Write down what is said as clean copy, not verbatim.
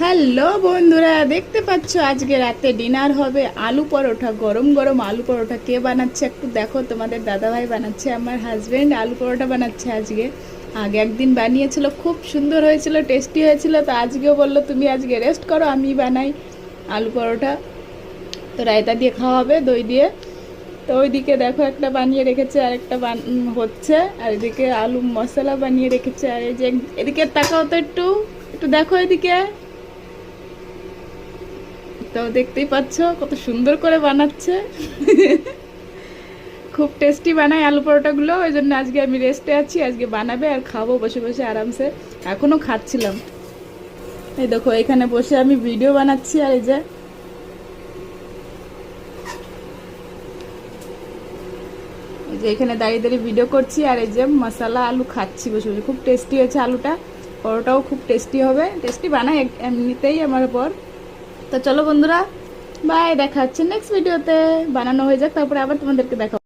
Hello বন্ধুরা, দেখতে পাচ্ছ আজকে রাতে ডিনার হবে আলু পরোটা। গরম গরম আলু পরোটা কে বানাচ্ছে একটু দেখো। তোমাদের দাদাভাই বানাচ্ছে, আমার হাজবেন্ড আলু পরোটা বানাচ্ছে আজকে। আগে একদিন বানিয়েছিল, খুব সুন্দর হয়েছিল, টেস্টি হয়েছিল। তো আজকেও বললো তুমি আজকে রেস্ট করো, আমি বানাই আলু পরোটা। তো রায়তা দিয়ে খাওয়া হবে, দই দিয়ে। তো ওইদিকে দেখো একটা বানিয়ে রেখেছে, আর একটা হচ্ছে, আর এদিকে আলু মশলা বানিয়ে রেখেছে। আর এই যে এদিকে তাকাও তো, একটু একটু দেখো এদিকে। তো দেখতেই পাচ্ছ কত সুন্দর করে বানাচ্ছে। খুব টেস্টি বানায় আলু পরোটাগুলো, ওই জন্য আজকে আমি রেস্টে আছি। আজকে বানাবে আর খাবো বসে বসে আরামসে। এখনো খাচ্ছিলাম। এই দেখো এখানে বসে আমি ভিডিও বানাচ্ছি, আর এই যে এখানে দাঁড়িয়ে দাঁড়িয়ে ভিডিও করছি, আর এই যে মশলা আলু খাচ্ছি বসে বসে। খুব টেস্টি হয়েছে আলুটা, পরোটাও খুব টেস্টি হবে। টেস্টি বানায় এমনিতেই আমার পর। তো চলো বন্ধুরা, বাই, দেখা হচ্ছে নেক্সট ভিডিওতে। বানানো হয়ে যাক, তারপরে আবার তোমাদেরকে দেখা।